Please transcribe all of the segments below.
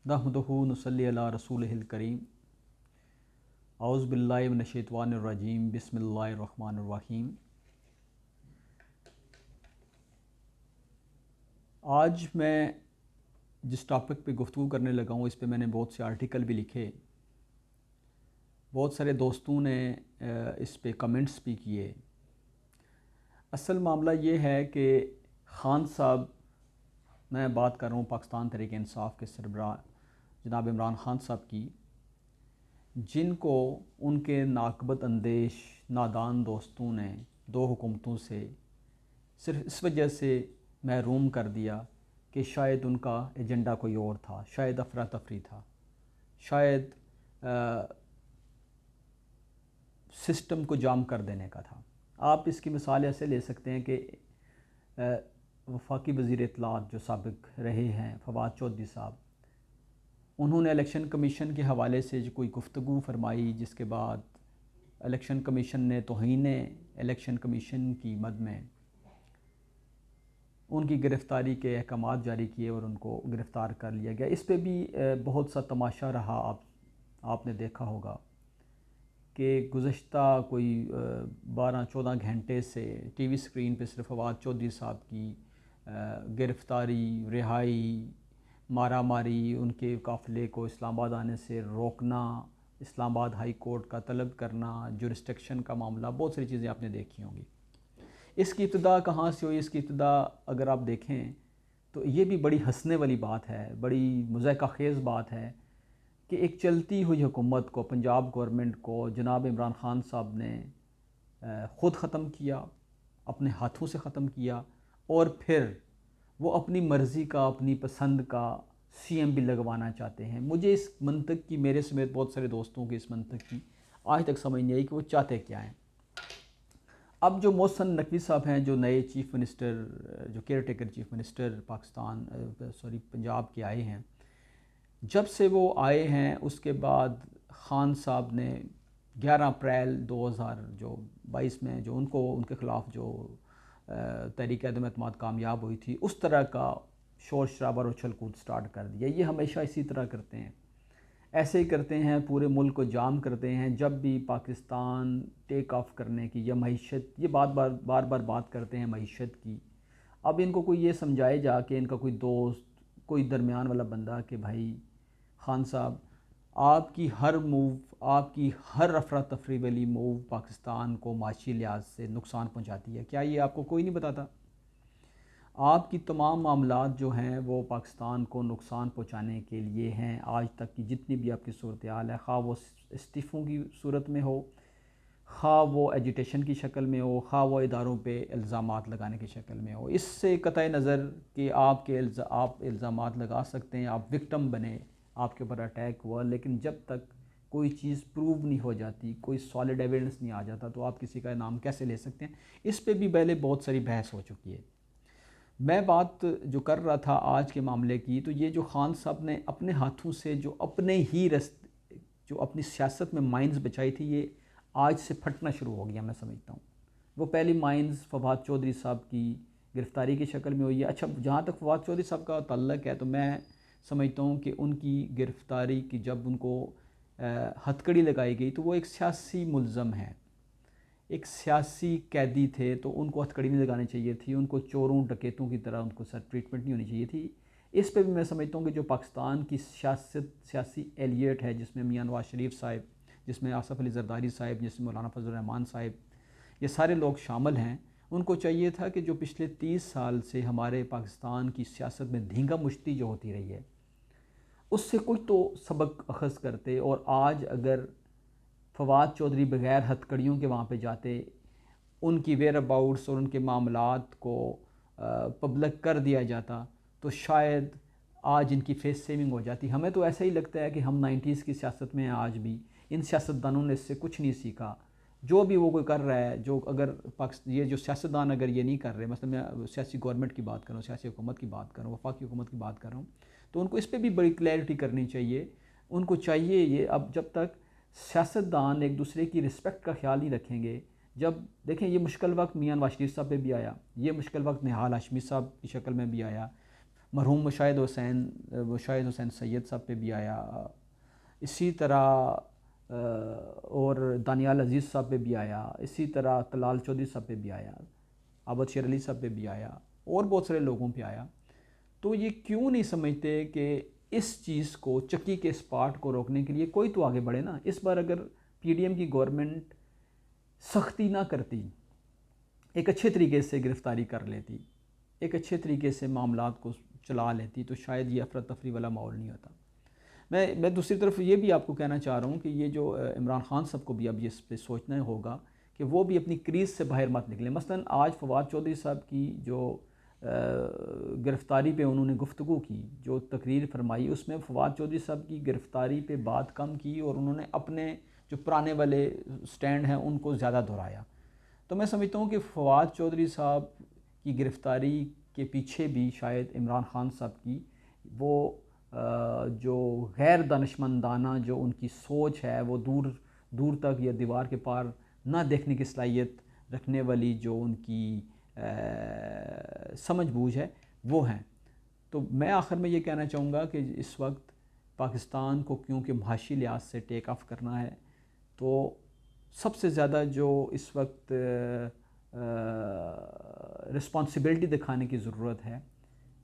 نحمدہ نصلی علی رسولہ الکریم اعوذ باللہ من الشیطان الرجیم بسم اللہ الرحمن الرحیم۔ آج میں جس ٹاپک پہ گفتگو کرنے لگا ہوں اس پہ میں نے بہت سے آرٹیکل بھی لکھے، بہت سارے دوستوں نے اس پہ کمنٹس بھی کیے۔ اصل معاملہ یہ ہے کہ خان صاحب، میں بات کر رہا ہوں پاکستان تحریک انصاف کے سربراہ جناب عمران خان صاحب کی، جن کو ان کے ناقبت اندیش نادان دوستوں نے دو حکومتوں سے صرف اس وجہ سے محروم کر دیا کہ شاید ان کا ایجنڈا کوئی اور تھا، شاید افراتفری تھا، شاید سسٹم کو جام کر دینے کا تھا۔ آپ اس کی مثال ایسے لے سکتے ہیں کہ وفاقی وزیر اطلاعات جو سابق رہے ہیں فواد چودھری صاحب، انہوں نے الیکشن کمیشن کے حوالے سے جو کوئی گفتگو فرمائی، جس کے بعد الیکشن کمیشن نے توہین الیکشن کمیشن کی مد میں ان کی گرفتاری کے احکامات جاری کیے اور ان کو گرفتار کر لیا گیا۔ اس پہ بھی بہت سا تماشا رہا، آپ نے دیکھا ہوگا کہ گزشتہ کوئی 12-14 گھنٹے سے ٹی وی سکرین پہ صرف فواد چودھری صاحب کی گرفتاری، رہائی، مارا ماری، ان کے قافلے کو اسلام آباد آنے سے روکنا، اسلام آباد ہائی کورٹ کا طلب کرنا، جورسٹکشن کا معاملہ، بہت ساری چیزیں آپ نے دیکھی ہوں گی۔ اس کی ابتدا کہاں سے ہوئی؟ اس کی ابتدا اگر آپ دیکھیں تو یہ بھی بڑی ہنسنے والی بات ہے، بڑی مضحکہ خیز بات ہے کہ ایک چلتی ہوئی حکومت کو، پنجاب گورنمنٹ کو جناب عمران خان صاحب نے خود ختم کیا، اپنے ہاتھوں سے ختم کیا، اور پھر وہ اپنی مرضی کا، اپنی پسند کا سی ایم بھی لگوانا چاہتے ہیں۔ مجھے اس منطق کی، میرے سمیت بہت سارے دوستوں کی اس منطق کی آج تک سمجھ نہیں آئی کہ وہ چاہتے کیا ہیں۔ اب جو محسن نقوی صاحب ہیں، جو نئے چیف منسٹر، جو care taker chief minister Punjab کے آئے ہیں، جب سے وہ آئے ہیں اس کے بعد خان صاحب نے 11 اپریل 2022 میں جو ان کے خلاف جو تحریک عدم اعتماد کامیاب ہوئی تھی، اس طرح کا شور شرابہ اور اچھل کود سٹارٹ کر دیا۔ یہ ہمیشہ اسی طرح کرتے ہیں، ایسے ہی کرتے ہیں، پورے ملک کو جام کرتے ہیں۔ جب بھی پاکستان ٹیک آف کرنے کی یا معیشت، یہ بار بار بات کرتے ہیں معیشت کی۔ اب ان کو کوئی یہ سمجھائے جا کہ ان کا کوئی دوست، کوئی درمیان والا بندہ کہ بھائی خان صاحب، آپ کی ہر موو، آپ کی ہر افراتفری والی موو پاکستان کو معاشی لحاظ سے نقصان پہنچاتی ہے۔ کیا یہ آپ کو کوئی نہیں بتاتا؟ آپ کی تمام معاملات جو ہیں وہ پاکستان کو نقصان پہنچانے کے لیے ہیں۔ آج تک کی جتنی بھی آپ کی صورتحال ہے، خواہ وہ استعفوں کی صورت میں ہو، خواہ وہ ایجیٹیشن کی شکل میں ہو، خواہ وہ اداروں پہ الزامات لگانے کی شکل میں ہو، اس سے قطع نظر کہ آپ الزامات لگا سکتے ہیں، آپ وکٹم بنے، آپ کے اوپر اٹیک ہوا، لیکن جب تک کوئی چیز پروو نہیں ہو جاتی، کوئی سالڈ ایویڈنس نہیں آ جاتا، تو آپ کسی کا نام کیسے لے سکتے ہیں؟ اس پہ بھی پہلے بہت ساری بحث ہو چکی ہے۔ میں بات جو کر رہا تھا آج کے معاملے کی، تو یہ جو خان صاحب نے اپنے ہاتھوں سے جو اپنی سیاست میں مائنز بچائی تھی، یہ آج سے پھٹنا شروع ہو گیا، میں سمجھتا ہوں۔ وہ پہلی مائنز فواد چودھری صاحب کی گرفتاری کی شکل میں ہوئی ہے۔ اچھا، جہاں تک فواد چودھری صاحب کا تعلق ہے تو میں سمجھتا ہوں کہ ان کی گرفتاری کی جب ان کو ہتھ کڑی لگائی گئی تو وہ ایک سیاسی ملزم ہیں، ایک سیاسی قیدی تھے، تو ان کو ہتھ کڑی نہیں لگانی چاہیے تھی، ان کو چوروں ڈکیتوں کی طرح ان کو ٹریٹمنٹ نہیں ہونی چاہیے تھی۔ اس پہ بھی میں سمجھتا ہوں کہ جو پاکستان کی سیاسی ایلیٹ ہے، جس میں میاں نواز شریف صاحب، جس میں آصف علی زرداری صاحب، جس میں مولانا فضل الرحمان صاحب، یہ سارے لوگ شامل ہیں، ان کو چاہیے تھا کہ جو پچھلے 30 سال سے ہمارے پاکستان کی سیاست میں دھینگا مشتی جو ہوتی رہی ہے، اس سے کوئی تو سبق اخذ کرتے، اور آج اگر فواد چودھری بغیر ہتھ کڑیوں کے وہاں پہ جاتے، ان کی ویئر اباؤٹس اور ان کے معاملات کو پبلک کر دیا جاتا، تو شاید آج ان کی فیس سیونگ ہو جاتی۔ ہمیں تو ایسا ہی لگتا ہے کہ ہم 90s کی سیاست میں ہیں آج بھی، ان سیاستدانوں نے اس سے کچھ نہیں سیکھا۔ جو بھی وہ کوئی کر رہا ہے، جو اگر یہ جو سیاستدان اگر یہ نہیں کر رہے، مثلا میں سیاسی گورنمنٹ کی بات کر رہا ہوں، سیاسی حکومت کی بات کر رہا ہوں، وفاقی حکومت کی بات کر رہا ہوں، تو ان کو اس پہ بھی بڑی کلیئرٹی کرنی چاہیے۔ ان کو چاہیے یہ، اب جب تک سیاستدان ایک دوسرے کی رسپیکٹ کا خیال نہیں رکھیں گے، جب دیکھیں یہ مشکل وقت میاں نواز شریف صاحب پہ بھی آیا، یہ مشکل وقت نہال ہاشمی صاحب کی شکل میں بھی آیا، مرحوم مشاہد حسین سید صاحب پہ بھی آیا، اسی طرح اور دانیال عزیز صاحب پہ بھی آیا، اسی طرح کلال چودھری صاحب پہ بھی آیا، عابد شیر علی صاحب پہ بھی آیا، اور بہت سارے لوگوں پہ آیا۔ تو یہ کیوں نہیں سمجھتے کہ اس چیز کو، چکی کے اسپاٹ کو روکنے کے لیے کوئی تو آگے بڑھے نا۔ اس بار اگر پی ڈی ایم کی گورنمنٹ سختی نہ کرتی، ایک اچھے طریقے سے گرفتاری کر لیتی، ایک اچھے طریقے سے معاملات کو چلا لیتی، تو شاید یہ افراتفری والا ماحول نہیں ہوتا۔ میں دوسری طرف یہ بھی آپ کو کہنا چاہ رہا ہوں کہ یہ جو عمران خان صاحب کو بھی اب اس پہ سوچنا ہوگا کہ وہ بھی اپنی کریز سے باہر مت نکلیں۔ مثلا آج فواد چودھری صاحب کی جو گرفتاری پہ انہوں نے گفتگو کی، جو تقریر فرمائی، اس میں فواد چودھری صاحب کی گرفتاری پہ بات کم کی اور انہوں نے اپنے جو پرانے والے سٹینڈ ہیں ان کو زیادہ دہرایا۔ تو میں سمجھتا ہوں کہ فواد چودھری صاحب کی گرفتاری کے پیچھے بھی شاید عمران خان صاحب کی وہ جو غیر دانشمندانہ جو ان کی سوچ ہے، وہ دور تک یا دیوار کے پار نہ دیکھنے کی صلاحیت رکھنے والی جو ان کی سمجھ بوجھ ہے، وہ ہیں۔ تو میں آخر میں یہ کہنا چاہوں گا کہ اس وقت پاکستان کو کیونکہ معاشی لحاظ سے ٹیک آف کرنا ہے، تو سب سے زیادہ جو اس وقت رسپانسبلٹی دکھانے کی ضرورت ہے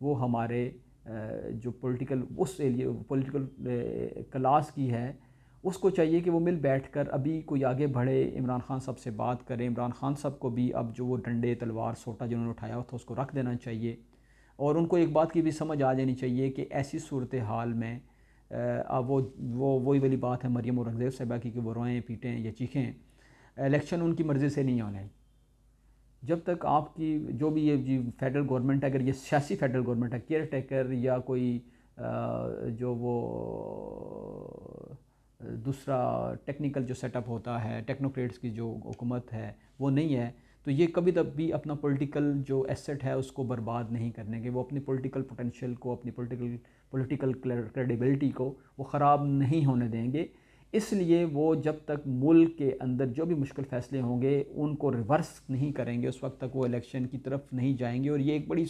وہ ہمارے جو پولیٹیکل کلاس کی ہے، اس کو چاہیے کہ وہ مل بیٹھ کر ابھی کوئی آگے بڑھے، عمران خان صاحب سے بات کریں۔ عمران خان صاحب کو بھی اب جو وہ ڈنڈے، تلوار، سوٹا جنہوں نے اٹھایا تھا اس کو رکھ دینا چاہیے، اور ان کو ایک بات کی بھی سمجھ آ جانی چاہیے کہ ایسی صورتحال میں اب وہی والی بات ہے مریم اورنگزیب صاحبہ کی کہ وہ روئیں، پیٹیں یا چیخیں، الیکشن ان کی مرضی سے نہیں ہونے۔ جب تک آپ کی جو بھی یہ فیڈرل گورنمنٹ ہے، اگر یہ سیاسی فیڈرل گورنمنٹ ہے، کیئر ٹیکر یا کوئی جو وہ دوسرا ٹیکنیکل جو سیٹ اپ ہوتا ہے، ٹیکنوکریٹس کی جو حکومت ہے وہ نہیں ہے، تو یہ کبھی تب بھی اپنا پولیٹیکل جو ایسٹ ہے اس کو برباد نہیں کرنے کے، وہ اپنی پولیٹیکل پوٹینشیل کو، اپنی پولیٹیکل کریڈیبلٹی کو وہ خراب نہیں ہونے دیں گے۔ اس لیے وہ جب تک ملک کے اندر جو بھی مشکل فیصلے ہوں گے ان کو ریورس نہیں کریں گے، اس وقت تک وہ الیکشن کی طرف نہیں جائیں گے۔ اور یہ ایک بڑی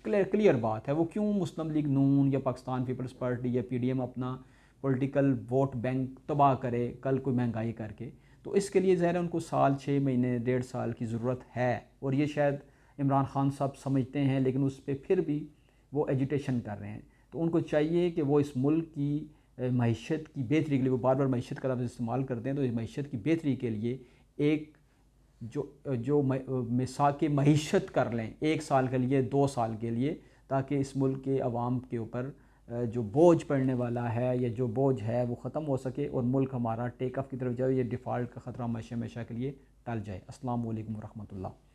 کلیئر بات ہے۔ وہ کیوں مسلم لیگ نون یا پاکستان پیپلز پارٹی یا پی ڈی ایم اپنا پولیٹیکل ووٹ بینک تباہ کرے کل کوئی مہنگائی کر کے؟ تو اس کے لیے ظاہر ہے ان کو سال، 6 مہینے، 1.5 سال کی ضرورت ہے، اور یہ شاید عمران خان صاحب سمجھتے ہیں، لیکن اس پہ پھر بھی وہ ایجیٹیشن کر رہے ہیں۔ تو ان کو چاہیے کہ وہ اس ملک کی معیشت کی بہتری کے لیے، وہ بار بار معیشت کا لفظ استعمال کرتے ہیں، تو اس معیشت کی بہتری کے لیے ایک جو مساق معیشت کر لیں 1 سال کے لیے، 2 سال کے لیے، تاکہ اس ملک کے عوام کے اوپر جو بوجھ پڑنے والا ہے یا جو بوجھ ہے وہ ختم ہو سکے اور ملک ہمارا ٹیک آف کی طرف جائے، یہ ڈیفالٹ کا خطرہ ہمیشہ کے لیے ٹل جائے۔ السلام علیکم ورحمۃ اللہ۔